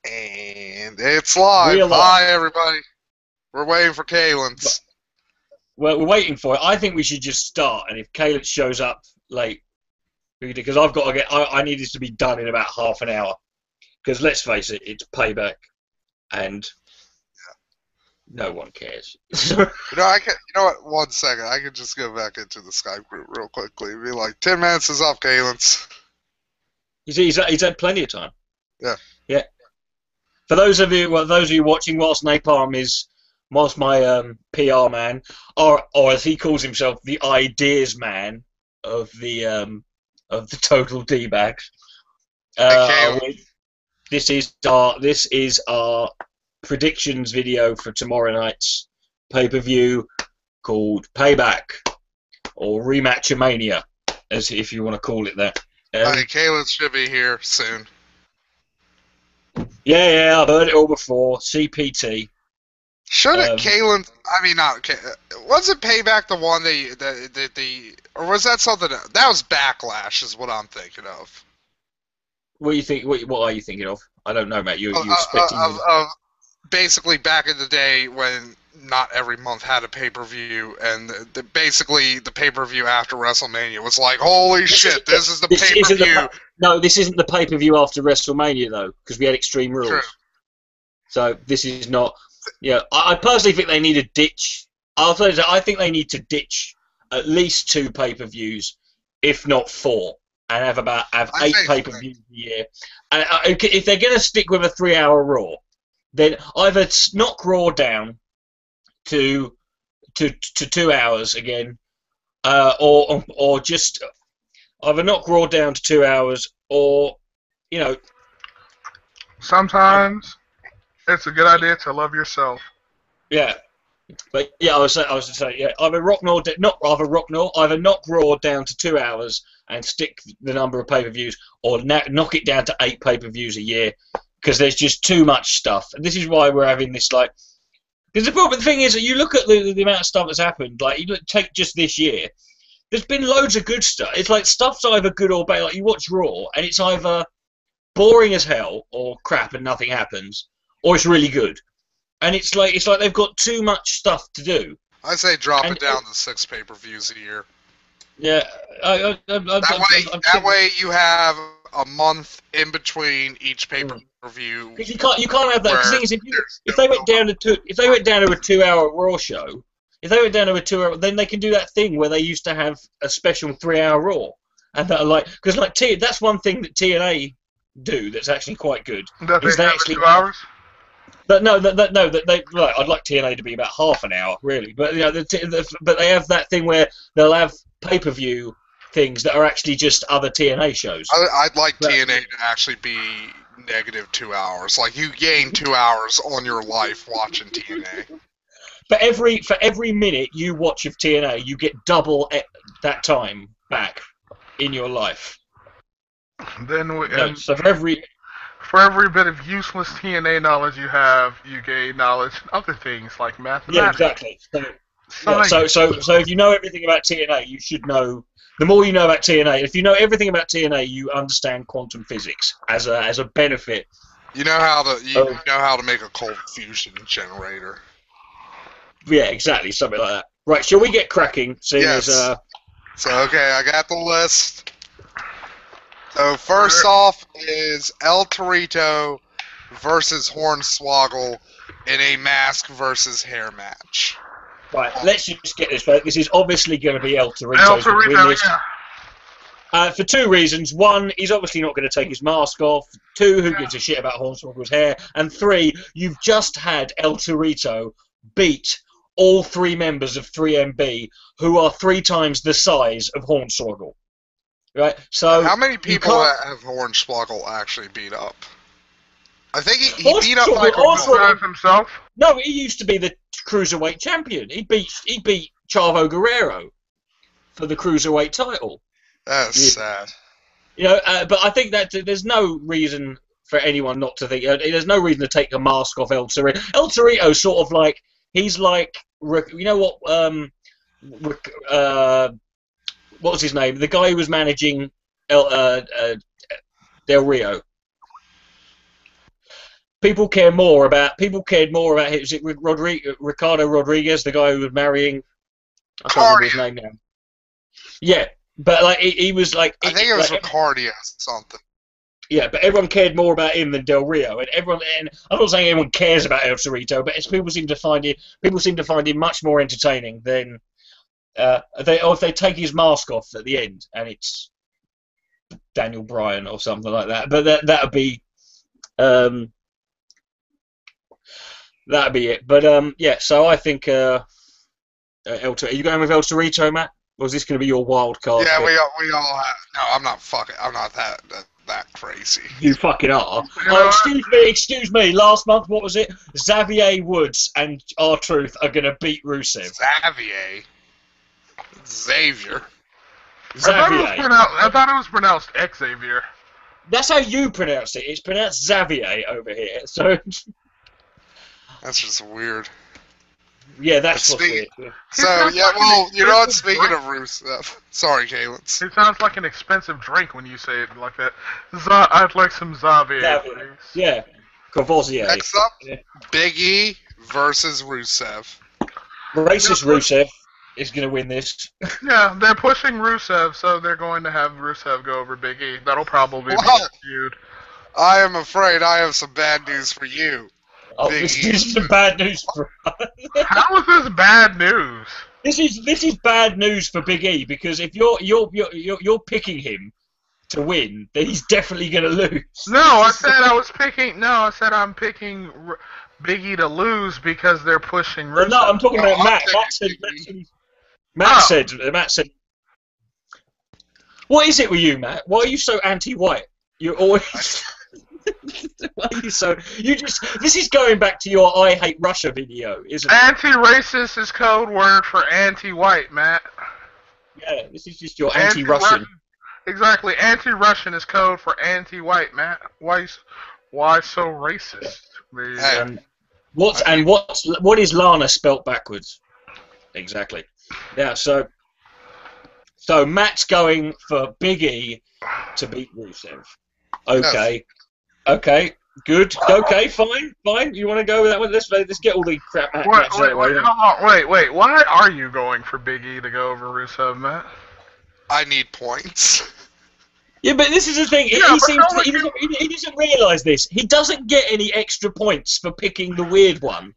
And it's live. Real live. Hi, everybody. We're waiting for Kalen's. Well, we're waiting for it. I think we should just start, and if Caleb shows up late, because I've got to get, I need this to be done in about half an hour. Because let's face it, it's Payback, and no one cares. You know what? 1 second. I can just go back into the Skype group real quickly. Be like, 10 minutes is up, Kalen's. He's had plenty of time. Yeah. Yeah. For those of you watching, whilst my PR man, or as he calls himself, the ideas man of the total D-bags. This is our predictions video for tomorrow night's pay-per-view called Payback or Rematchamania, as if you want to call it that. Kalen should be here soon. Yeah, I've heard it all before. CPT. Shouldn't Kalen? I mean, not. Wasn't Payback the one or was that something else? That was Backlash, is what I'm thinking of. What do you think? What are you thinking of? I don't know, mate. You're expecting basically back in the day when not every month had a pay-per-view, and basically the pay-per-view after WrestleMania was like, holy shit, this is the pay-per-view. No, this isn't the pay-per-view after WrestleMania, though, because we had Extreme Rules. True. So this is not... Yeah, I personally think they need to ditch... I think they need to ditch at least 2 pay-per-views, if not 4, and have 8 pay-per-views a year. And if they're going to stick with a 3-hour Raw, then either knock Raw down to 2 hours again, or just either knock Raw down to 2 hours, or sometimes it's a good idea to love yourself. Yeah, but yeah, I was to say either knock Raw down to 2 hours and stick the number of pay-per-views, or knock it down to 8 pay-per-views a year, because there's just too much stuff, and this is why we're having this because the thing is that you look at the amount of stuff that's happened. Like, you take just this year, there's been loads of good stuff. It's like stuff's either good or bad. Like, you watch Raw, and it's either boring as hell or crap and nothing happens, or it's really good. And it's like they've got too much stuff to do. I say drop it down to 6 pay-per-views a year. Yeah, that way you have a month in between each pay-per-view. Because you can't have that. Because the thing is, if they went down to a 2-hour Raw show, then they can do that thing where they used to have a special 3-hour Raw, and that because that's one thing that TNA do that's actually quite good. Is they actually 2 hours? But no, I'd like TNA to be about half an hour, really. But but they have that thing where they'll have pay-per-view things that are actually just other TNA shows. I'd like TNA to actually be negative 2 hours. Like, you gain 2 hours on your life watching TNA. For every minute you watch of TNA, you get double that time back in your life. Then so for every bit of useless TNA knowledge you have, you gain knowledge in other things like mathematics. Yeah, exactly. So if you know everything about TNA, you should know. The more you know about TNA, if you know everything about TNA, you understand quantum physics as a benefit. You know how to make a cold fusion generator. Yeah, exactly, something like that. Right, shall we get cracking? Yes. So okay, I got the list. So first off is El Torito versus Hornswoggle in a mask versus hair match. Right, let's just get this right. This is obviously going to be El Torito to win this. Yeah. For 2 reasons. 1, he's obviously not going to take his mask off. 2, who gives a shit about Hornswoggle's hair? And 3, you've just had El Torito beat all 3 members of 3MB, who are 3 times the size of Hornswoggle. Right, so how many people have Hornswoggle actually beat up? I think he beat up Hornswoggle himself. No, he used to be the cruiserweight champion. He beat Chavo Guerrero for the cruiserweight title. That's sad. But I think that there's no reason for anyone not to think. There's no reason to take the mask off El Torito. El Torito's sort of like he's like what what's his name? The guy who was managing Del Rio. people cared more about is it Ricardo Rodriguez, the guy who was marrying. I can't remember his name now. Yeah, but like he was like. I think it was Ricardio something. Yeah, but everyone cared more about him than Del Rio, and I'm not saying everyone cares about El Torito, but people seem to find him much more entertaining than if they take his mask off at the end and it's Daniel Bryan or something like that. But that'd be it. But yeah, so I think are you going with El Torito, Matt? Or is this going to be your wild card? Yeah, we all have. No, I'm not that crazy. You fucking are. Excuse me. Last month, what was it? Xavier Woods and R-Truth are going to beat Rusev. Xavier. I thought it was pronounced Xavier. That's how you pronounce it. It's pronounced Xavier over here. So that's just weird. Yeah, that's what's weird. So, yeah, well, you know what? Speaking of Rusev, sorry, Caitlin. It sounds like an expensive drink when you say it like that. I'd like some Xavier, please. Yeah, Courvoisier. Next up, Big E versus Rusev. Racist Rusev is going to win this. Yeah, they're pushing Rusev, so they're going to have Rusev go over Big E. That'll probably be a feud. I am afraid I have some bad news for you. Oh, this is some bad news for us. How is this bad news? This is bad news for Big E because if you're picking him to win, then he's definitely going to lose. No, I said I'm picking Big E to lose because they're pushing Rusev. No, I'm talking about Matt. Matt said. What is it with you, Matt? Why are you so anti-white? You're always. Why are you so? This is going back to your "I hate Russia" video, isn't it? Anti-racist is code word for anti-white, Matt. Yeah, this is just your anti-Russian. Exactly, anti-Russian is code for anti-white, Matt. Why so racist? What is Lana spelt backwards? Exactly. Yeah, so Matt's going for Big E to beat Rusev. Okay. Yes. Okay, good. Okay, fine. You want to go with that one? Let's get all the crap matches out of the way. Wait. Why are you going for Big E to go over Rusev, Matt? I need points. Yeah, but this is the thing. He doesn't realise this. He doesn't get any extra points for picking the weird one.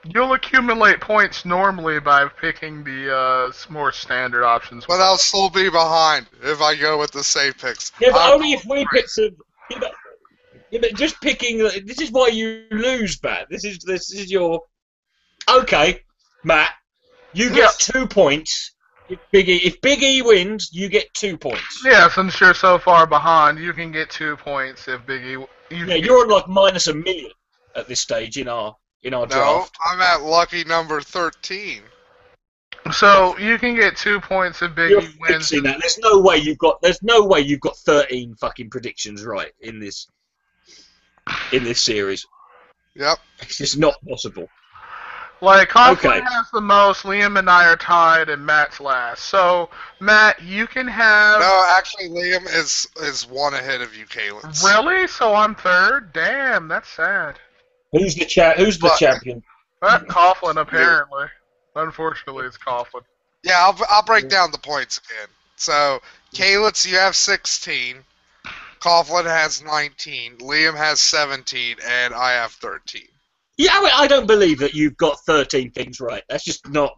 You'll accumulate points normally by picking the more standard options. But I'll still be behind if I go with the safe picks. Yeah, but only if we pick some. Yeah, but just picking. This is why you lose, Matt. This is your. Okay, Matt. You get 2 points. If Big E wins, you get 2 points. Yeah, since you're so far behind, you can get 2 points if Big E. You're on like minus $1 million at this stage in our draft. No, I'm at lucky number 13. So you can get 2 points if Big E wins. That. There's no way you've got 13 fucking predictions right in this series. Yep. It's just not possible. Like, Coughlin has the most, Liam and I are tied, and Matt's last. So, Matt, you can have... No, actually, Liam is one ahead of you, Caitlin. Really? So I'm third? Damn, that's sad. Who's the champion? Coughlin, apparently. Unfortunately, it's Coughlin. Yeah, I'll break down the points again. So, Caitlin, you have 16. Coughlin has 19. Liam has 17, and I have 13. Yeah, I don't believe that you've got 13 things right. That's just not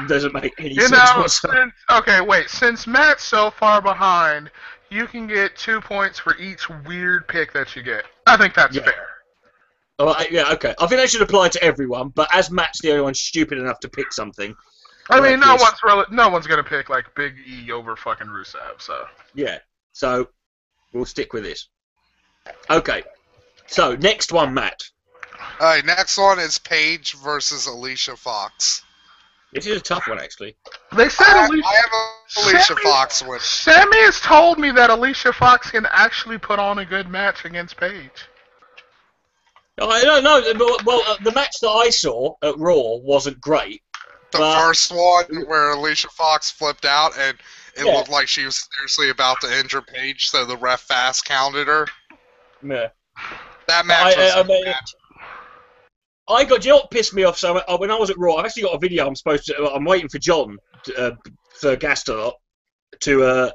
doesn't make any sense whatsoever. Since Matt's so far behind, you can get 2 points for each weird pick that you get. I think that's fair. Oh, okay. I think that should apply to everyone, but as Matt's the only one stupid enough to pick something. I mean, no one's gonna pick like Big E over fucking Rusev, so. Yeah. So we'll stick with this. Okay. So next one, Matt. Alright, next one is Paige versus Alicia Fox. This is a tough one, actually. They said I have Alicia Fox winning. Sammy has told me that Alicia Fox can actually put on a good match against Paige. I don't know. Well, the match that I saw at Raw wasn't great. The first one where Alicia Fox flipped out and it looked like she was seriously about to injure Paige, so the ref fast counted her. Yeah. That match was I mean, I got, do you know what pissed me off? So when I was at Raw, I've actually got a video I'm waiting for John, for Gaston to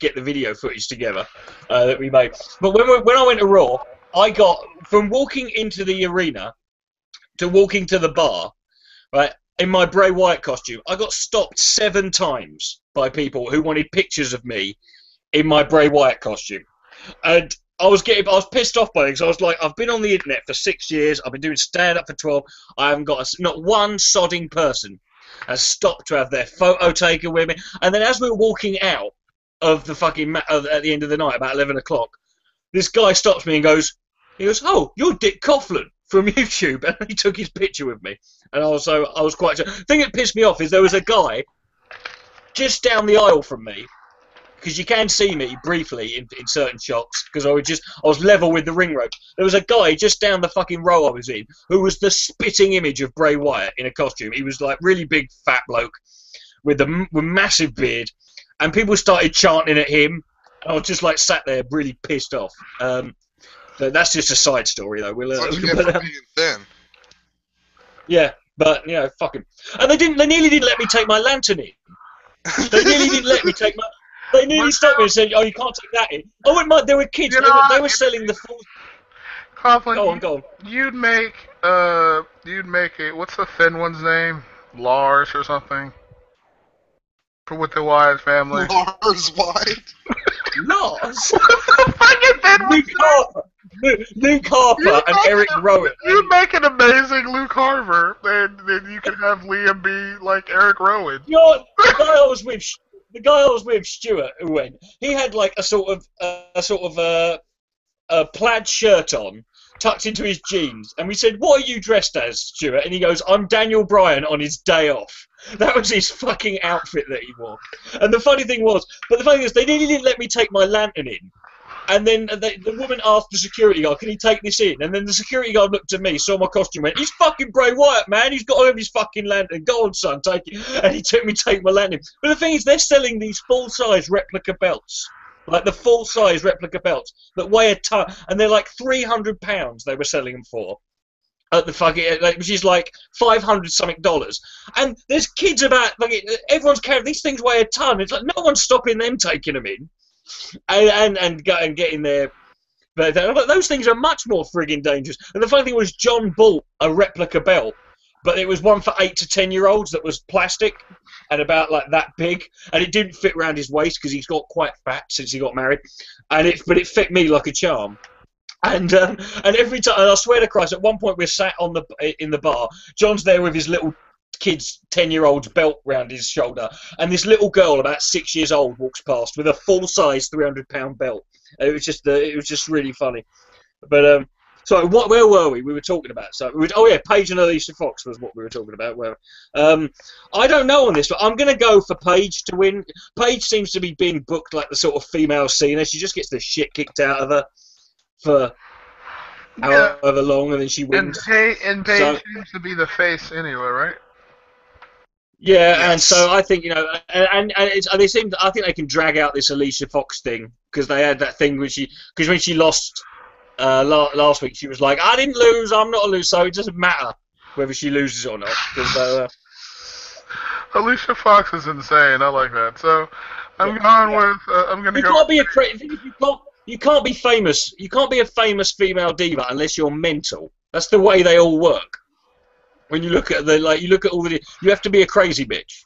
get the video footage together that we made. But when I went to Raw, I got, from walking into the arena to walking to the bar, right, in my Bray Wyatt costume, I got stopped 7 times by people who wanted pictures of me in my Bray Wyatt costume. And I was pissed off by it, because I was like, I've been on the internet for 6 years, I've been doing stand-up for 12, I haven't got not one sodding person has stopped to have their photo taken with me. And then as we were walking out of the fucking at the end of the night, about 11 o'clock, this guy stops me and goes, oh, you're Dick Coughlin from YouTube, and he took his picture with me. And I was quite. The thing that pissed me off is there was a guy just down the aisle from me, because you can see me briefly in certain shots, because I was level with the ring rope. There was a guy just down the fucking row I was in who was the spitting image of Bray Wyatt in a costume. He was like really big fat bloke with massive beard, and people started chanting at him. I was just like sat there really pissed off. That's just a side story though. What you get for being thin. Yeah, but you know, fuck him. And they nearly didn't let me take my lantern in. They nearly didn't let me take my. They nearly stopped me and said, "Oh, you can't take that in." I wouldn't mind. There were kids. They were selling the full. Coughlin, go on. You'd make a, what's the thin one's name? Lars or something. With the Wyatt family. Lars Wyatt. Lars. Fucking thin Luke Harper and Eric Rowan. You'd make an amazing Luke Harper, and then you could have Liam be like Eric Rowan. You know, the guy I was with, Stuart, who went, he had like a sort of a plaid shirt on, tucked into his jeans, and we said, "What are you dressed as, Stuart?" And he goes, "I'm Daniel Bryan on his day off." That was his fucking outfit that he wore. And the funny thing is, they nearly didn't let me take my lantern in. And then the woman asked the security guard, "Can he take this in?" And then the security guard looked at me, saw my costume, went, "He's fucking Bray Wyatt, man. He's got to have his fucking lantern. Go on, son, take it." And he took me to take my lantern. But the thing is, they're selling these full-size replica belts. Like the full-size replica belts that weigh a ton. And they're like £300 they were selling them for. At the fucking, which is like $500-something. And there's kids about, like, everyone's carrying, these things weigh a ton. It's like, no one's stopping them taking them in. And getting there. But those things are much more frigging dangerous. And the funny thing was, John bought a replica belt, but it was one for 8 to 10-year-olds that was plastic and about like that big, and it didn't fit around his waist because he's got quite fat since he got married, but it fit me like a charm. And every time, and I swear to Christ, at one point we're sat in the bar. John's there with his little kid's 10-year-old's belt round his shoulder, and this little girl about 6 years old walks past with a full-size £300 belt. It was just really funny. But so where were we? We were talking about Paige and Alicia Fox was what we were talking about. Where I don't know on this, but I'm going to go for Paige to win. Paige seems to be being booked like the sort of female Cena. She just gets the shit kicked out of her for however long, and then she wins. And Paige seems to be the face anyway, right? Yeah, yes. And so I think, you know, I think they can drag out this Alicia Fox thing, because they had that thing when she lost last week, she was like, "I didn't lose, I'm not a loser," so it doesn't matter whether she loses or not. Alicia Fox is insane. I like that. So I'm going with. I'm going to go. Can't be you can't be famous. You can't be a famous female diva unless you're mental. That's the way they all work. When you look at you have to be a crazy bitch.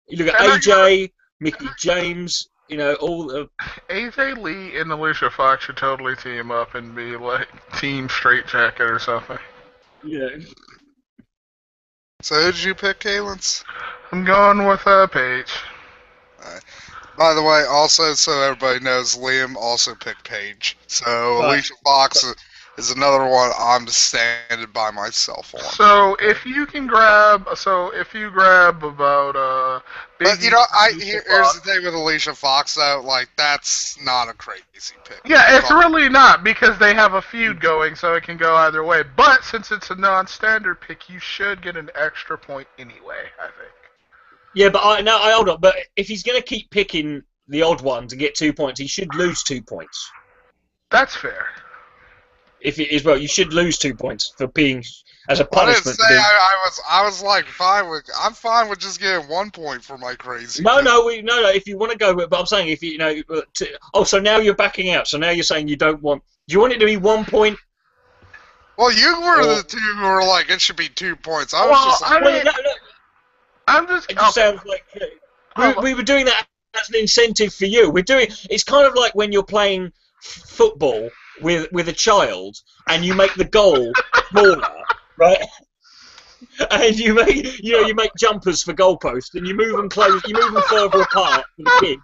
You look at AJ, Mickey James, you know, all the... AJ Lee and Alicia Fox should totally team up and be like Team Straight Jacket or something. Yeah. So who did you pick, Kalins? I'm going with Paige. By the way, also so everybody knows, Liam also picked Paige. So Alicia Fox is another one I'm standing by myself on. So if you grab about but you know, here's the thing with Alicia Fox though, like that's not a crazy pick. Yeah, it's really not, because they have a feud going, so it can go either way. But since it's a non-standard pick, you should get an extra point anyway, I think. Yeah, but I hold on. But if he's gonna keep picking the odd ones and get 2 points, he should lose 2 points. That's fair. If it is, well, you should lose 2 points for being as a I didn't punishment. say I was like I'm fine with just getting 1 point for my crazy. No, pick. no. If you want to go, but I'm saying if you know. So now you're backing out. So now you're saying you don't want. Do you want it to be 1 point? Well, you were the two who were like it should be 2 points. I was just like, I'm just. It just sounds like we were doing that as an incentive for you. It's kind of like when you're playing football with a child and you make the goal smaller, right? And you make jumpers for goalposts and you move them further apart for the kid.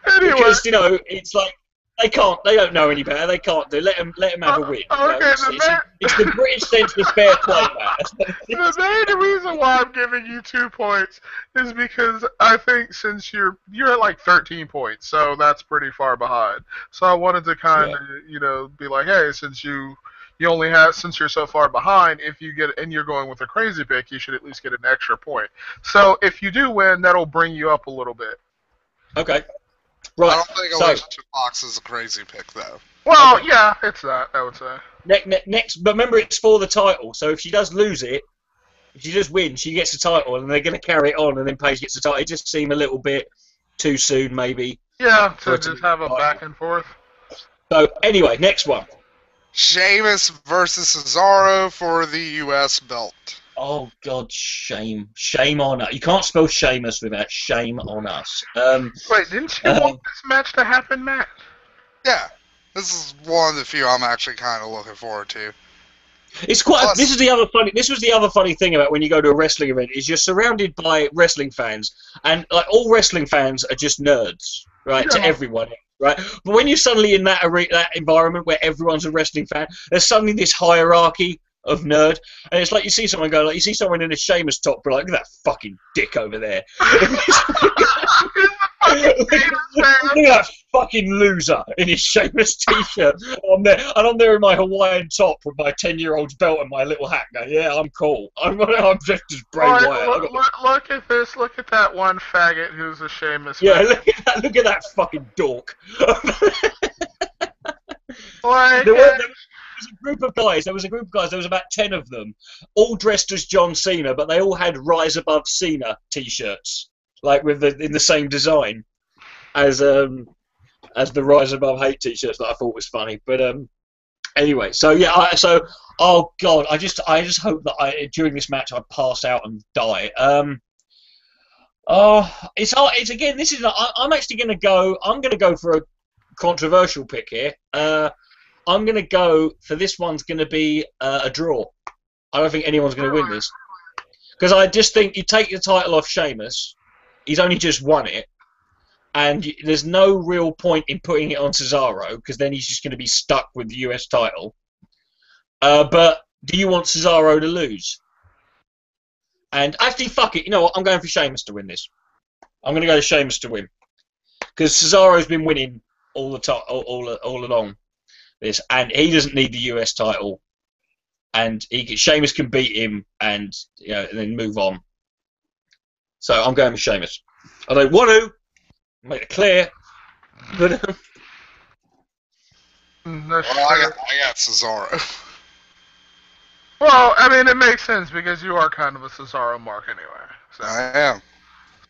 Anyway. Because it's like they don't know any better. They can't do. Let them have a win. Okay, It's the British sense of fair play, man. The main reason why I'm giving you 2 points is because I think since you're at like 13 points, so that's pretty far behind. So I wanted to kind of, be like, hey, since you only have, since you're so far behind, if you get, and you're going with a crazy pick, you should at least get an extra point. So if you do win, that'll bring you up a little bit. Okay. Right. I don't think Elijah Fox is a crazy pick though. Well, yeah, it's that, I would say. Next, but remember it's for the title. So if she does lose it, if she does win, she gets the title, and they're going to carry it on, and then Paige gets the title. It just seemed a little bit too soon, maybe. Yeah, to just have a back and forth. So anyway, next one. Sheamus versus Cesaro for the U.S. belt. Oh God, shame on us. You can't spell Sheamus without shame on us. Wait, didn't you want this match to happen, Matt? Yeah, this is one of the few I'm actually kind of looking forward to. It's quite. This was the other funny thing about when you go to a wrestling event is you're surrounded by wrestling fans, and like all wrestling fans are just nerds, right? Yeah. To everyone, right? But when you're suddenly in that environment where everyone's a wrestling fan, there's suddenly this hierarchy of nerd, and it's like you see someone you see someone in a Sheamus top, but like, look at that fucking dick over there. Look at that fucking loser in his Sheamus t-shirt. I'm there in my Hawaiian top with my 10-year-old's belt and my little hat. Going, yeah, I'm cool. I'm dressed as Bray Wyatt. Look at this. Look at that one faggot who's a Sheamus. Yeah, fan. look at that fucking dork. Like, There was a group of guys. There was about 10 of them, all dressed as John Cena, but they all had Rise Above Cena t-shirts, like in the same design as the Rise Above Hate t-shirts that I thought was funny. But anyway, so yeah, oh God, I just hope that during this match I pass out and die. It's again. This is. I'm actually going to go. I'm going to go for a controversial pick here. I'm going to go for this one's going to be a draw. I don't think anyone's going to win this. Because I just think you take the title off Sheamus, he's only just won it, and there's no real point in putting it on Cesaro, because then he's just going to be stuck with the US title. But do you want Cesaro to lose? And actually, fuck it, you know what, I'm going for Sheamus to win this. I'm going to go to Sheamus to win. Because Cesaro's been winning all the time, all along. This, and he doesn't need the US title, and Sheamus can beat him, and and then move on. So I'm going with Sheamus. I don't want to make it clear, but I got Cesaro. Well, I mean, it makes sense because you are kind of a Cesaro mark anyway. So. I am.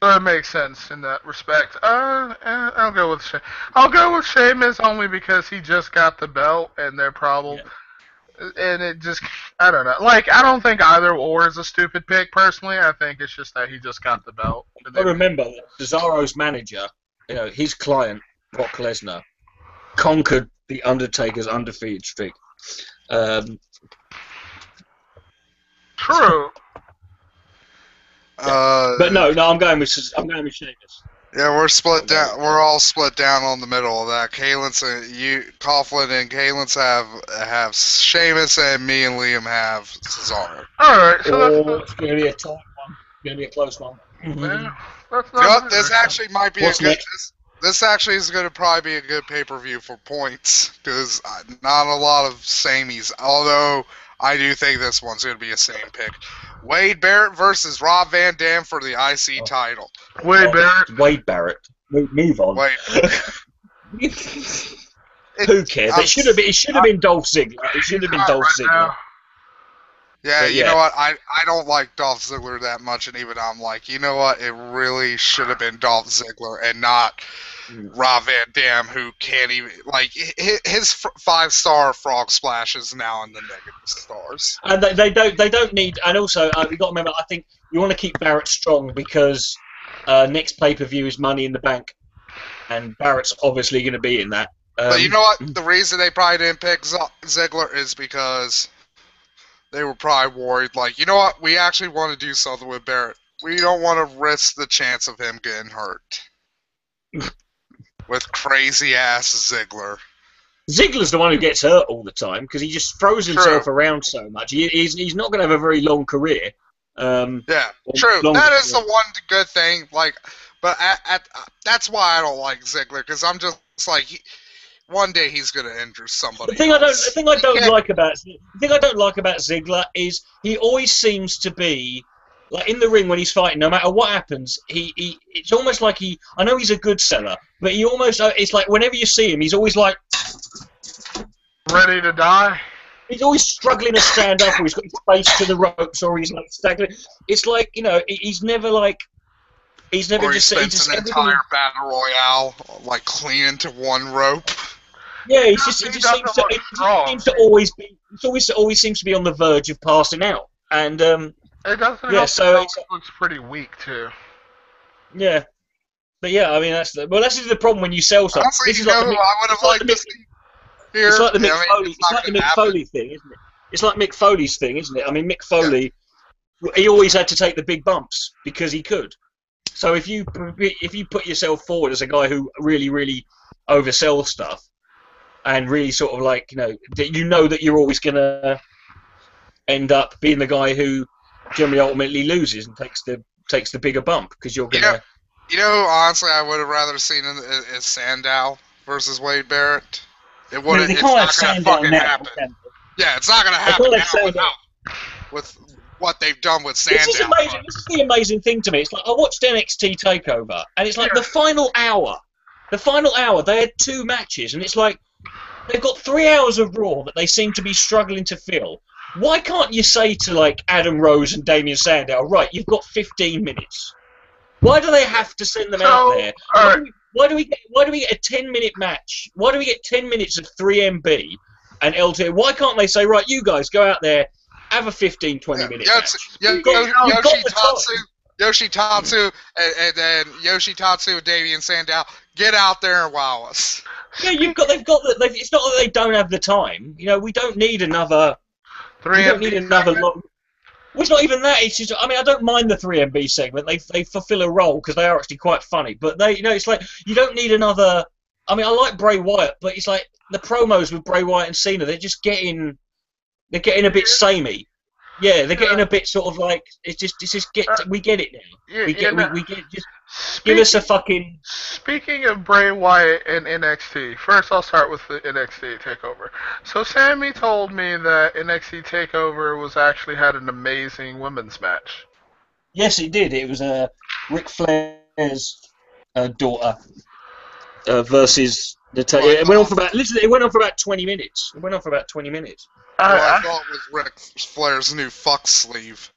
So it makes sense in that respect. I'll go with Sheamus only because he just got the belt and their problem. Yeah. And it just, I don't know. Like, I don't think either or is a stupid pick, personally. I think it's just that he just got the belt. But remember, Cesaro's manager, his client, Brock Lesnar, conquered The Undertaker's undefeated streak. True. But no, I'm going with Sheamus. Yeah, we're split down. We're all split down on the middle of that. Coughlin and Kalen's have Sheamus, and me and Liam have Cesaro. All right, so it's going to be a tight one. It's going to be a close one. Yeah, that's not this actually might be What's a good. next? This actually is going to probably be a good pay-per-view for points because not a lot of samies. Although I do think this one's going to be a same pick. Wade Barrett versus Rob Van Dam for the IC title. Wade Barrett. Wade Barrett. Move on. Wait. Who cares? It should have been. It should have been Dolph Ziggler. It should have been Dolph Ziggler. Now. Yeah, But you yeah. know what? I don't like Dolph Ziggler that much, and even I'm like, you know what? It really should have been Dolph Ziggler and not Rob Van Dam, who can't even like his 5-star frog splash is now in the negative stars. And they don't need. And also, we got to remember. I think you want to keep Barrett strong because next pay-per-view is Money in the Bank, and Barrett's obviously going to be in that. But you know what? The reason they probably didn't pick Ziggler is because they were probably worried, like, you know what? We actually want to do something with Barrett. We don't want to risk the chance of him getting hurt. With crazy-ass Ziggler. Ziggler's the one who gets hurt all the time because he just throws himself around so much. He's not going to have a very long career. Yeah, true. That is the one good thing. Like, but that's why I don't like Ziggler, because I'm just like, one day he's going to injure somebody. The thing I don't like about Ziggler is he always seems to be like in the ring when he's fighting. No matter what happens, it's almost like I know he's a good seller, but he almost it's like whenever you see him, he's always like ready to die. He's always struggling to stand up, or he's got his face to the ropes, or he's like staggering. It's like, you know, he's never like. He's never or just. He spends an entire battle royale like clinging to one rope. Yeah, he just seems to always be. It always seems to be on the verge of passing out, and it doesn't. Yeah, so it looks pretty weak too. Yeah, but yeah, I mean that's the problem when you sell something. Honestly, this is I like would have liked to see. Here. It's like the Mick Foley. It's like the Mick Foley thing, isn't it? It's like Mick Foley's thing, isn't it? I mean, Mick Foley, he always had to take the big bumps because he could. So if you put yourself forward as a guy who really oversells stuff, and really sort of like that you're always gonna end up being the guy who generally ultimately loses and takes the bigger bump because you're gonna. Honestly, I would have rather seen is Sandow versus Wade Barrett. It wouldn't. It's not gonna fucking happen. Yeah, it's not gonna happen now with what they've done with Sandow. This is amazing. This is the amazing thing to me. It's like I watched NXT Takeover, and it's like the final hour. The final hour, they had 2 matches, and it's like they've got 3 hours of Raw that they seem to be struggling to fill. Why can't you say to like Adam Rose and Damien Sandow, right? You've got 15 minutes. Why do they have to send them out there? Why do we get a 10-minute match? Why do we get 10 minutes of 3MB and LT? Why can't they say, right, you guys go out there, have a 15, 20-minute match? Yoshitatsu and then Yoshitatsu and Damien Sandow, get out there and wow us. Yeah, it's not that they don't have the time. We don't need another. We don't need another long. Well, it's not even that. It's just, I mean, I don't mind the 3MB segment. They fulfill a role because they are actually quite funny. But it's like you don't need another. I mean, I like Bray Wyatt, but it's like the promos with Bray Wyatt and Cena. They're getting a bit samey. Yeah, they're getting a bit sort of like we get it now. We get just give us a fucking. Speaking of Bray Wyatt and NXT, first I'll start with the NXT Takeover. So Sammy told me that NXT Takeover was actually had an amazing women's match. Yes, it did. It was Ric Flair's daughter versus the. It went on for about 20 minutes. I thought it was Ric Flair's new fuck sleeve.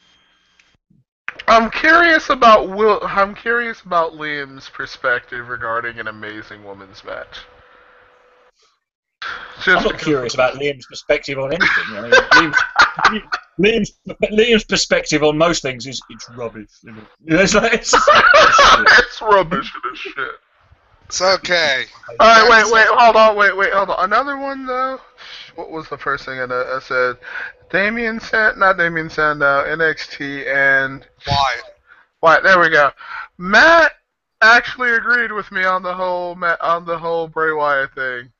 I'm curious about Liam's perspective regarding an amazing women's match. I'm not curious about Liam's perspective on anything. I mean, Liam's perspective on most things is it's rubbish. It's rubbish and it's shit. It's okay. Alright, hold on. Another one though. What was the first thing I said? Not Damien Sandow, NXT and Wyatt. There we go. Matt actually agreed with me on the whole Bray Wyatt thing.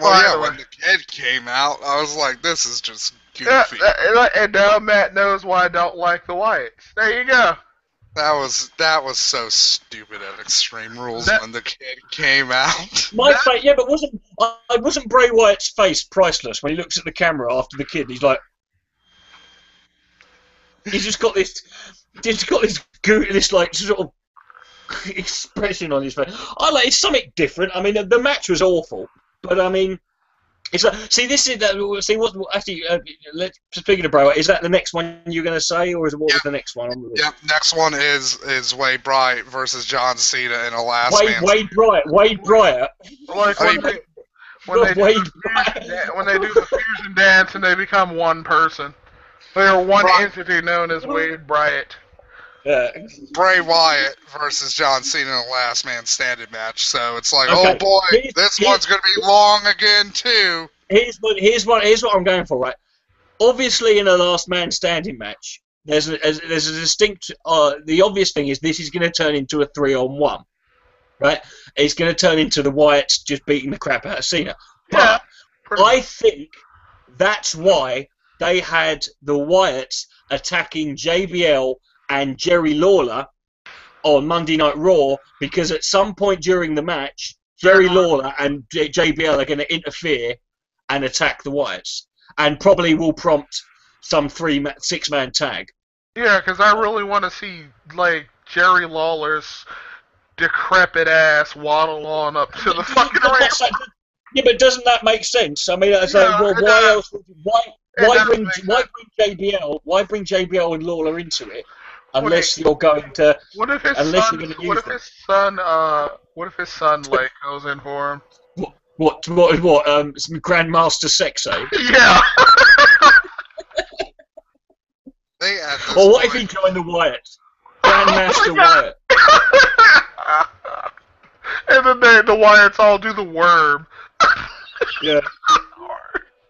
Well, when the kid came out, I was like, this is just goofy. And now Matt knows why I don't like the Wyatts. There you go. That was so stupid at Extreme Rules when the kid came out. But wasn't Bray Wyatt's face priceless when he looks at the camera after the kid? He's like, he's just got this like sort of expression on his face. It's something different. I mean, the match was awful. But I mean, it's like, see, this is see what actually. Let's speaking of Bray Wyatt, is that the next one you're going to say, or is what was the next one? Yep. Next one is Wade Bryant versus John Cena in a last man. Wade Bryant. Like when they do the fusion dance and they become one person. They are one entity known as Wade Bryant. Bray Wyatt versus John Cena in a last man standing match. So it's like, oh boy, this one's going to be long again too. Here's what I'm going for, right? Obviously, in a last man standing match, there's a distinct. The obvious thing is this is going to turn into a 3-on-1, right? It's going to turn into the Wyatts just beating the crap out of Cena. But I think that's why they had the Wyatts attacking JBL and Jerry Lawler on Monday Night Raw, because at some point during the match, Jerry Lawler and JBL are going to interfere and attack the Wyatts, and probably will prompt some 6-man tag. Yeah, because I really want to see like Jerry Lawler's decrepit ass waddle on up to the fucking ring. Yeah, but doesn't that make sense? I mean, it's like, well, why else? Why bring JBL? Why bring JBL and Lawler into it? Unless you're going to. What if his son like goes in for him? What? Grandmaster Sexay? Yeah. Or what if he joined the Wyatts? Grandmaster Wyatt. And then the Wyatts all do the worm. Yeah.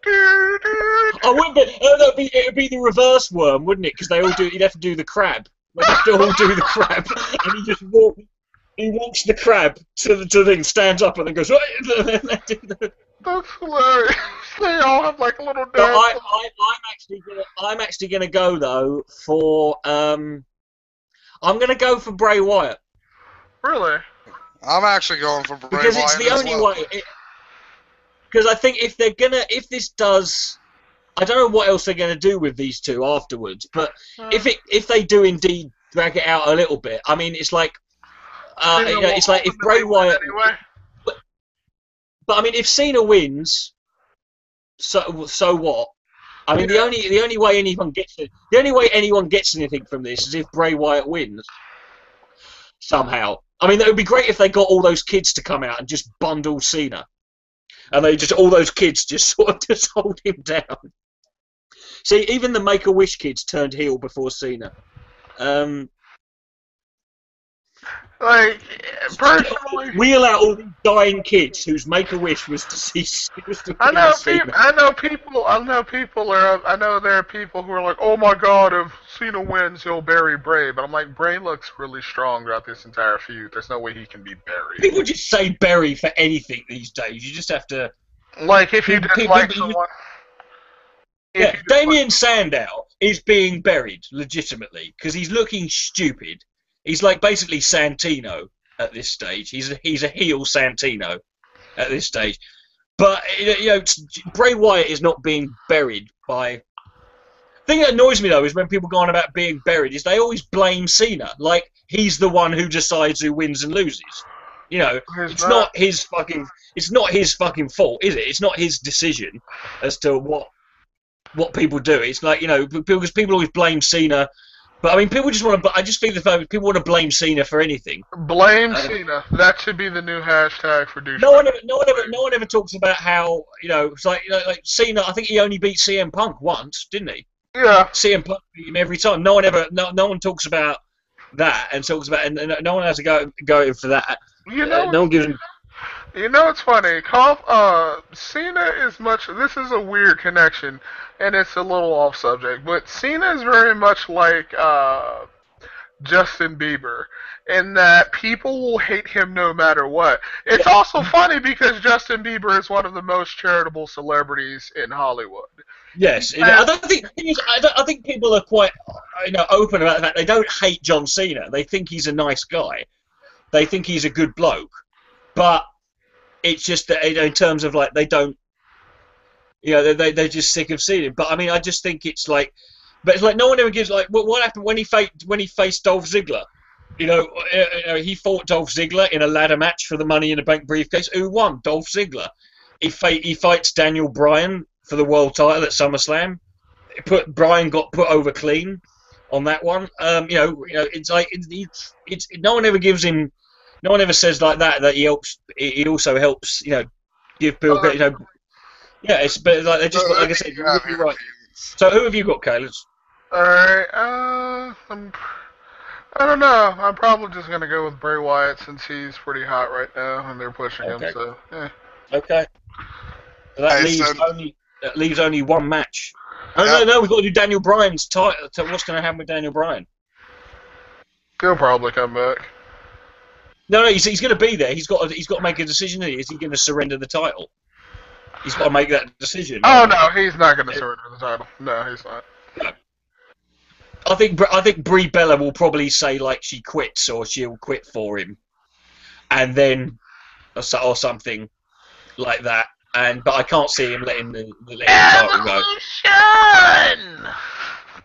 It would be the reverse worm, wouldn't it? Because he'd have to do the crab. They'd have to all do the crab, and he just walks the crab to the thing, stands up, and then goes. That's hilarious. They all have like a little dance. I'm actually gonna go though for I'm gonna go for Bray Wyatt. Really? I'm actually going for Bray Wyatt because it's the only way. Because I think if this does, I don't know what else they're going to do with these two afterwards. But if they do indeed drag it out a little bit, I mean, it's like, it's like if Bray Wyatt. Anyway. But I mean, if Cena wins, so what? I mean, the only way anyone gets anything from this is if Bray Wyatt wins somehow. I mean, it would be great if they got all those kids to come out and just bundle Cena. And all those kids just sort of just hold him down. See, even the Make-A-Wish kids turned heel before Cena. Like, personally, wheel out all these dying kids whose Make-A-Wish was to see. I know there are people who are like, oh my god, if Cena wins, he'll bury Bray. But I'm like, Bray looks really strong throughout this entire feud. There's no way he can be buried. People just say bury for anything these days. You just have to. Like, if you dislike someone. Yeah, Damien Sandow is being buried legitimately because he's looking stupid. He's like basically Santino at this stage. He's a heel Santino at this stage. But Bray Wyatt is not being buried by. The thing that annoys me though is when people go on about being buried is they always blame Cena, like he's the one who decides who wins and loses. It's not his fucking fault, is it? It's not his decision as to what people do. It's like because people always blame Cena. But I mean, people just want to. I just think that people want to blame Cena for anything. Blame Cena. That should be the new hashtag for douchebag. No one ever talks about how it's like like Cena. I think he only beat CM Punk once, didn't he? Yeah. CM Punk beat him every time. No one talks about that and talks about and no one has to go in for that. No one gives him. It's funny. Cena is much. This is a weird connection, and it's a little off subject. But Cena is very much like Justin Bieber, in that people will hate him no matter what. It's also funny because Justin Bieber is one of the most charitable celebrities in Hollywood. Yes, I think people are quite open about the fact they don't hate John Cena. They think he's a nice guy. They think he's a good bloke, but. It's just that in terms of like they don't, they're just sick of seeing him. But I mean, I just think it's like no one ever gives like what happened when he faced Dolph Ziggler. He fought Dolph Ziggler in a ladder match for the Money in the Bank briefcase. Who won? Dolph Ziggler. he fights Daniel Bryan for the world title at SummerSlam. Bryan got put over clean on that one. It's like it's no one ever gives him. No one ever says like that he helps. He also helps. Give people. Yeah. But like they just like I said, you're right. So who have you got, Caleb? Alright, I don't know. I'm probably just gonna go with Bray Wyatt since he's pretty hot right now and they're pushing him. So yeah. Okay. So that leaves only one match. Oh no, we've got to do Daniel Bryan's title. So what's going to happen with Daniel Bryan? He'll probably come back. No, he's going to be there. He's got to make a decision. Is he going to surrender the title? He's got to make that decision. Oh no, he's not going to surrender the title. No, he's not. No. I think Brie Bella will probably say like she quits or she'll quit for him, and then or something like that. But I can't see him letting the title go. Evolution!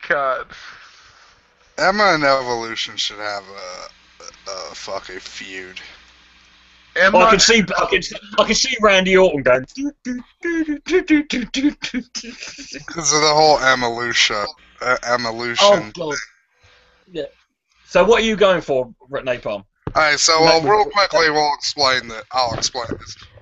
God. Emma and Evolution should have a fucking feud. I can see Randy Orton going. Because of the whole Evolution. Oh God. Yeah. So what are you going for, Napalm? Alright, so real quickly I'll explain this.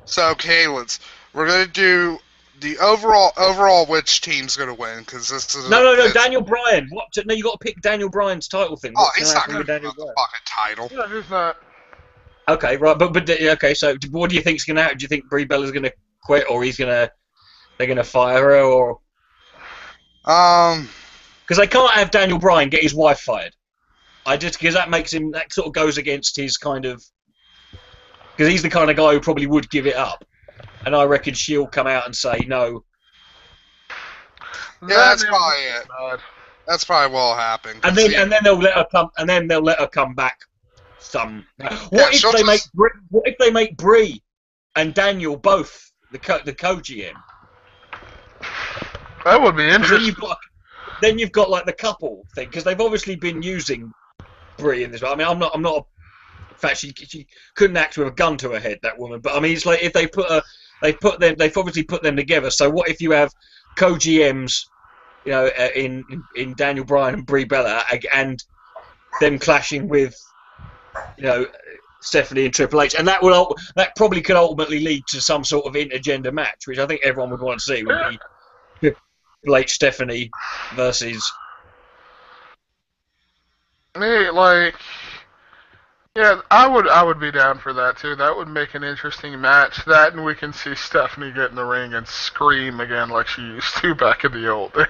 So, Kaylin's, we're gonna do the overall which team's gonna win, because this is no, Daniel Bryan. What? No, you got to pick Daniel Bryan's title thing. Oh, he's not gonna win the fucking title. Yeah, he's not. Okay, right, but okay. So, what do you think's gonna happen? Do you think Brie Bella's gonna quit, or they're gonna fire her, or? Because they can't have Daniel Bryan get his wife fired. Because that sort of goes against his kind of. Because he's the kind of guy who probably would give it up, and I reckon she'll come out and say no. Yeah, that's probably it. That's probably what'll happen. And then they'll let her come. And then they'll let her come back. What if they make Brie and Daniel both the co-GM? That would be interesting. Then you've got like the couple thing, because they've obviously been using Brie in this. I mean, I'm not. In fact, she couldn't act with a gun to her head, that woman. But I mean, it's like if they've obviously put them together. So what if you have co-GMs, in Daniel Bryan and Brie Bella, and them clashing with, Stephanie and Triple H, and that probably could ultimately lead to some sort of intergender match, which I think everyone would want to see. Would be Triple H Stephanie versus. Yeah, I would be down for that too. That would make an interesting match. That, and we can see Stephanie get in the ring and scream again like she used to back in the old days.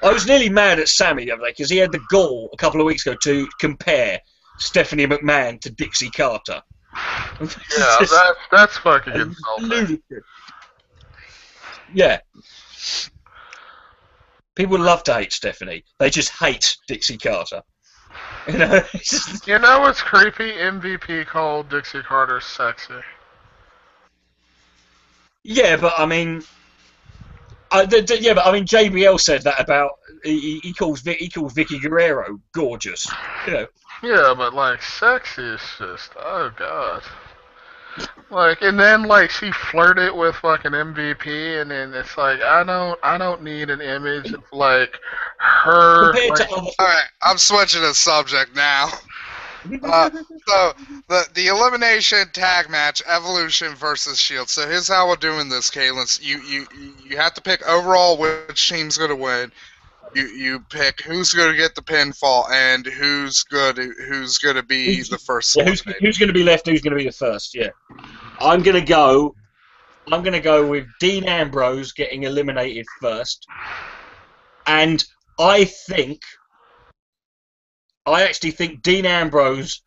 I was nearly mad at Sammy the other day because he had the gall a couple of weeks ago to compare Stephanie McMahon to Dixie Carter. Yeah, that's fucking insulting. Yeah. People love to hate Stephanie. They just hate Dixie Carter. You know what's creepy? MVP called Dixie Carter sexy. Yeah, but I mean, JBL said that about he calls Vicky Guerrero gorgeous. Yeah, but like sexy is just god. And then she flirted with fucking MVP, and then it's like I don't need an image of her. Alright, I'm switching the subject now. So the elimination tag match, Evolution versus Shield. So here's how we're doing this, Kaylin. You have to pick overall which team's gonna win. You pick who's gonna get the pinfall and who's gonna be the first. Yeah, who's gonna be left? Who's gonna be the first? Yeah, I'm gonna go with Dean Ambrose getting eliminated first, and I actually think Dean Ambrose,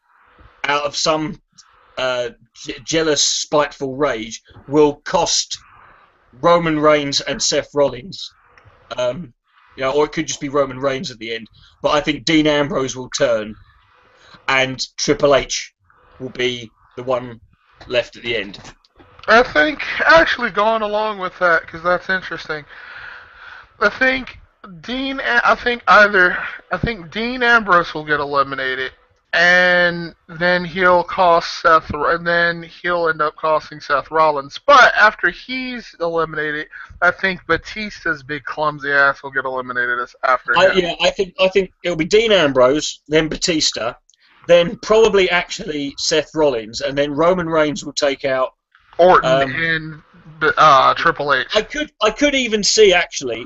out of some jealous, spiteful rage, will cost Roman Reigns and Seth Rollins. Or it could just be Roman Reigns at the end. But I think Dean Ambrose will turn, and Triple H will be the one left at the end. I think, actually going along with that, because that's interesting, I think Dean Ambrose will get eliminated, and then he'll cost Seth, and then he'll end up costing Seth Rollins. But after he's eliminated, I think Batista's big clumsy ass will get eliminated after him. Yeah, I think it'll be Dean Ambrose, then Batista, then probably actually Seth Rollins, and then Roman Reigns will take out Orton and Triple H. I could even see actually.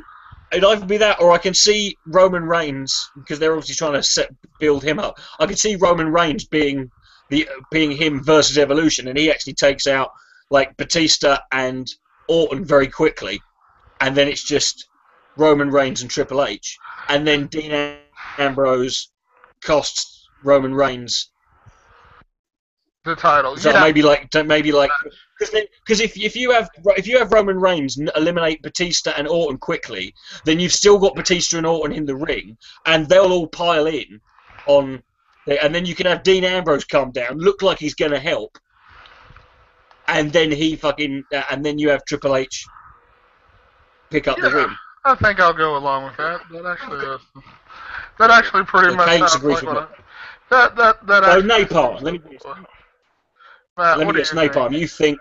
It'd either be that, or I can see Roman Reigns, because they're obviously trying to build him up. I can see Roman Reigns being him versus Evolution, and he actually takes out like Batista and Orton very quickly, and then it's just Roman Reigns and Triple H, and then Dean Ambrose costs Roman Reigns the title. So maybe like because if you have Roman Reigns eliminate Batista and Orton quickly, then you've still got Batista and Orton in the ring, and they'll all pile in on, and then you can have Dean Ambrose come down, look like he's gonna help, and then and then you have Triple H pick up the win. I think I'll go along with that. That actually pretty much sounds like what So Napalm, let me guess, Napalm. You think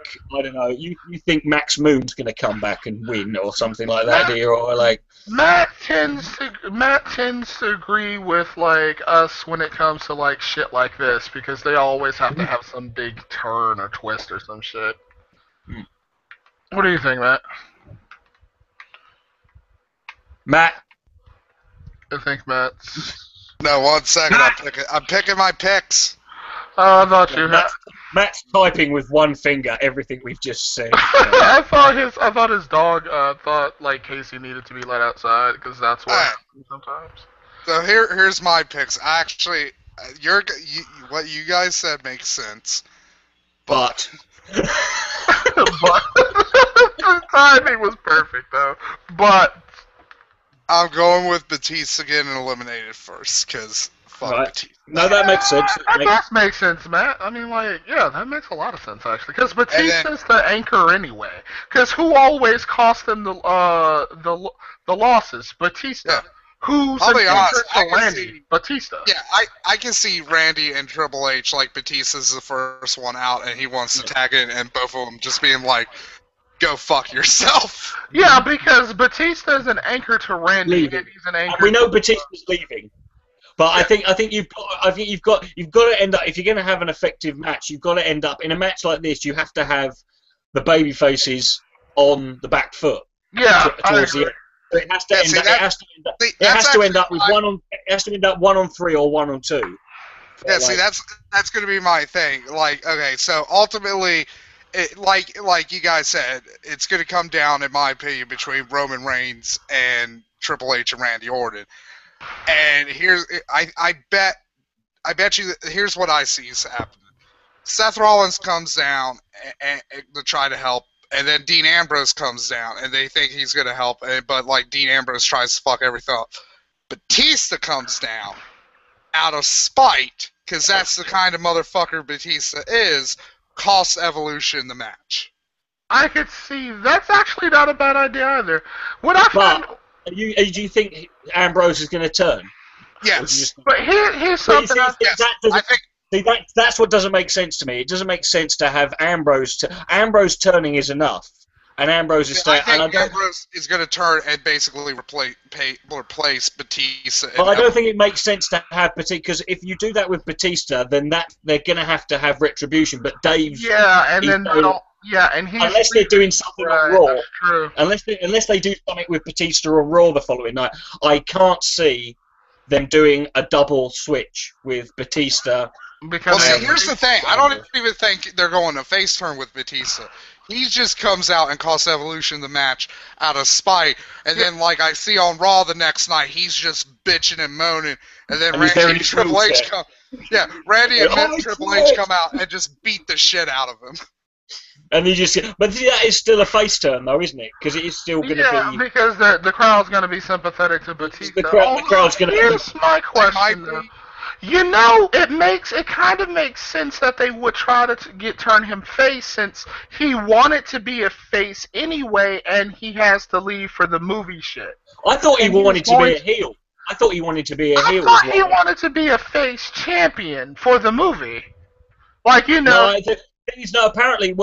You think Max Moon's going to come back and win or something like that, do you? Or like Matt tends to agree with like us when it comes to like shit like this because they always have to have some big turn or twist or some shit. What do you think, Matt? I think Matt's. No, 1 second. I'm picking my picks. Oh, I thought you had. Matt's typing with one finger everything we've just said. I thought his dog thought like Casey needed to be let outside because that's what happens sometimes. So here's my picks. Actually, what you guys said makes sense, but but the timing was perfect though. But I'm going with Batista getting eliminated first because fuck Batista. No, that makes sense. That does make sense, Matt. I mean, like, yeah, that makes a lot of sense actually. Because Batista's the anchor anyway. Because who always cost them the losses? Batista. Yeah. Who's I'll be honest, Randy? Batista. Yeah, I can see Randy and Triple H, like Batista's the first one out, and he wants to tag in, and both of them just being like, "Go fuck yourself." Yeah, because Batista's an anchor to Randy, and he's an anchor. We know Batista's leaving. But yeah. I think you've got to end up, if you're going to have an effective match, you've got to end up in a match like this. You have to have the baby faces on the back foot. Yeah, towards the end. It has to end up with 1 on 3 or 1 on 2. Yeah, see, that's going to be my thing. Like, okay, so ultimately, like you guys said, it's going to come down, in my opinion, between Roman Reigns and Triple H and Randy Orton. And I bet you here's what I see is happening. Seth Rollins comes down to try to help, and then Dean Ambrose comes down, and they think he's going to help, but like Dean Ambrose tries to fuck everything up. Batista comes down out of spite, because that's the kind of motherfucker Batista is, costs Evolution the match. I could see that's actually not a bad idea either. What I find. Do you think Ambrose is going to turn? Yes. But here's something. That's what doesn't make sense to me. It doesn't make sense to have Ambrose. Ambrose turning is enough, and Ambrose is staying. I think Ambrose is going to turn and basically replace Batista. But I don't think it makes sense to have Batista, because if you do that with Batista, then they're going to have retribution. But Dave's unless they're doing something on Raw, unless they do something with Batista on Raw the following night, I can't see them doing a double switch with Batista. Well, see, here's the thing. I don't even think they're going to face turn with Batista. He just comes out and costs Evolution the match out of spite, and then, like I see on Raw the next night, he's just bitching and moaning, and then Randy and Triple H come. Yeah, Randy and Triple H come out and just beat the shit out of him. And but that is still a face turn, though, isn't it? Because it is still going to be. Yeah, because the crowd's going to be sympathetic to Batista. The crowd's going to. Here's my question. Though. You know, it kind of makes sense that they would try to turn him face, since he wanted to be a face anyway, and he has to leave for the movie shit. I thought he wanted to be a heel. I thought he wanted to be a I heel. thought as he well. wanted to be a face champion for the movie. Like, you No, know. he's no. Apparently,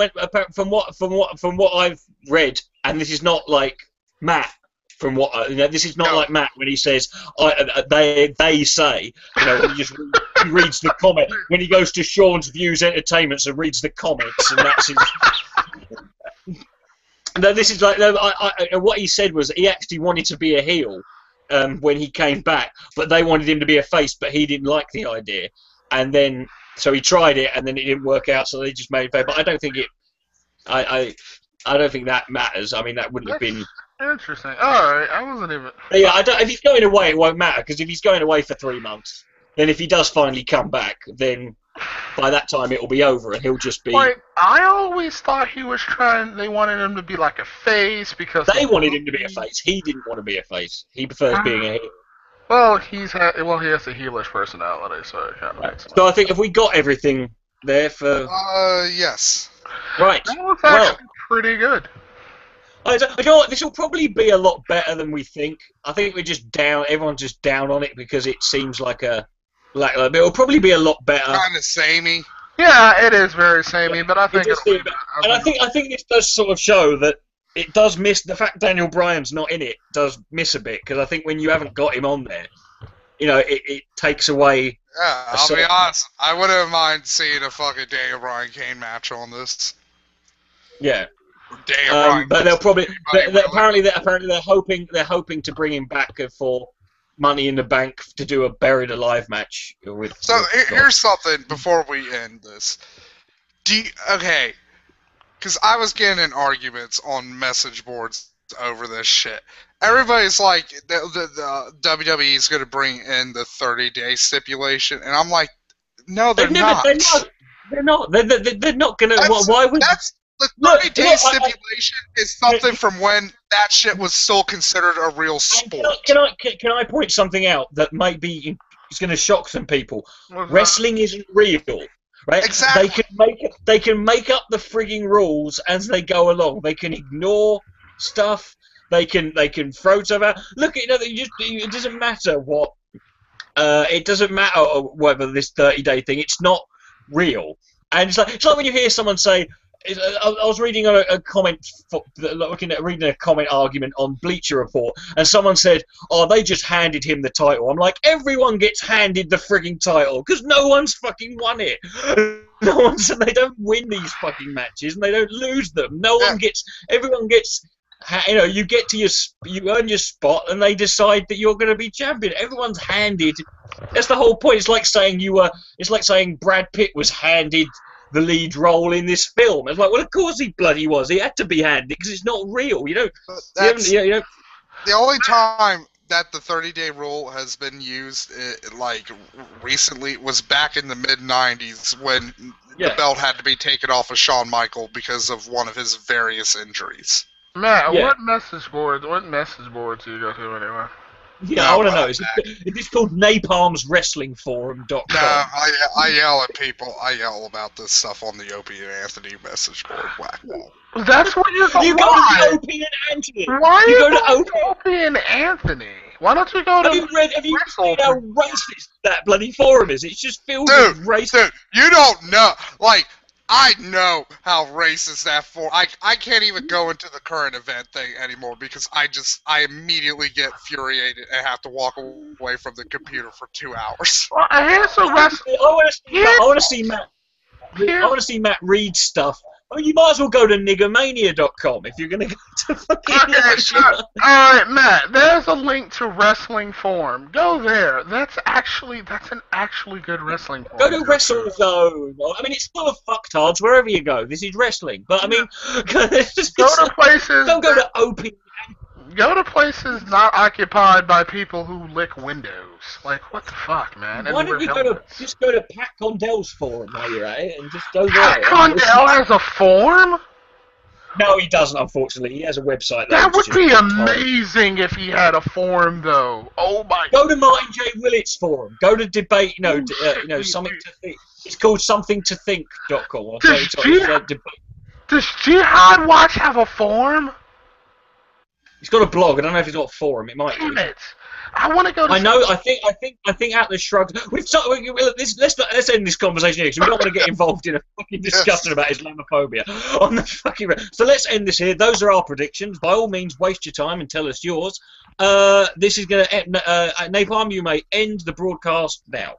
from what I've read, and this is not like Matt. From what this is not like Matt when he says they say, you know, when he reads the comment when he goes to Sean's Views Entertainments and reads the comments, and that's his. No, this is like what he said was he actually wanted to be a heel when he came back, but they wanted him to be a face, but he didn't like the idea, and then so he tried it, and then it didn't work out, so they just made it fair. But I don't think it. I don't think that matters. I mean, that wouldn't have been. Interesting. Alright, I wasn't even... But yeah, if he's going away, it won't matter, because if he's going away for 3 months, then if he does finally come back, then by that time it will be over, and he'll just be... Like, I always thought he was they wanted him to be like a face, because... They wanted him to be a face. He didn't want to be a face. He prefers being a heel. Well, he has a heelish personality, so it kind of makes sense. So I think if we got everything there for... Yes. Right. That was actually pretty good. You know what? This will probably be a lot better than we think. I think we're just down. Everyone's just down on it because it seems like it'll probably be a lot better. Kind of samey. Yeah, it is very samey, but I think I think this does sort of show that it does miss the fact Daniel Bryan's not in it. Does miss a bit because I think when you haven't got him on there, you know, it takes away. Yeah, I'll be honest. I wouldn't mind seeing a fucking Daniel Bryan Kane match on this. Yeah. But they'll probably. Apparently they're hoping to bring him back for Money in the Bank to do a Buried Alive match with. So here's something before we end this. Okay, because I was getting in arguments on message boards over this shit. Everybody's like, the WWE is going to bring in the 30-day stipulation, and I'm like, no, they're not. They're not. They're not going to. Why would? The 30-day stipulation is something from when that shit was still considered a real sport. Can I point something out that might be is going to shock some people? Wrestling isn't real, right? Exactly. They can make up the frigging rules as they go along. They can ignore stuff. They can throw stuff out. Look, it doesn't matter what. It doesn't matter whether this 30-day thing. It's not real, and it's like when you hear someone say. I was reading a comment, reading a comment argument on Bleacher Report, and someone said, "Oh, they just handed him the title." I'm like, everyone gets handed the frigging title because no one's fucking won it. They don't win these fucking matches and they don't lose them. Everyone gets. You know, you earn your spot, and they decide that you're going to be champion. Everyone's handed. That's the whole point. It's like saying It's like saying Brad Pitt was handed the lead role in this film. It's like, well, of course he bloody was. He had to be handed because it's not real. You know. The only time that the 30-day rule has been used, like recently, was back in the mid-90s when the belt had to be taken off of Shawn Michaels because of one of his various injuries. Matt, what message boards do you go to anyway? Yeah, I want to know. Is this called napalmswrestlingforum.com? No, I yell at people. I yell about this stuff on the Opie and Anthony message board. Whack-wall. That's what you're going to. You go to Opie and Anthony. Why are you going to Opie and Anthony? Why don't you go to... Have you seen how racist that bloody forum is? It's just filled with racist... Dude, you don't know. Like... I know how racist that for. I can't even go into the current event thing anymore because I immediately get infuriated and have to walk away from the computer for 2 hours. Well, I want to see Matt read stuff. I mean, you might as well go to niggermania.com if you're going to go to fucking... Alright, Matt, there's a link to Wrestling Forum. Go there. That's an actually good wrestling forum. Go to WrestleZone. I mean, it's full of fucktards wherever you go. This is wrestling. But, I mean... go to places... Don't go to OP... Go to places not occupied by people who lick windows. Like, what the fuck, man? Why don't you just go to Pat Condell's forum while you're at it and just go there? Pat Condell has a forum? No, he doesn't, unfortunately. He has a website. That would be amazing if he had a forum, though. Oh my... Go to Martin J. Willett's forum. Go to debate, something to think. It's called somethingtothink.com. Does Jihad Watch have a forum? He's got a blog. I don't know if he's got a forum. It might Damn be. it. I want to go to. I know. I think Atlas shrugged. Let's end this conversation here because we don't want to get involved in a fucking discussion about Islamophobia on the fucking. So let's end this here. Those are our predictions. By all means, waste your time and tell us yours. This is going to Napalm. You may end the broadcast now.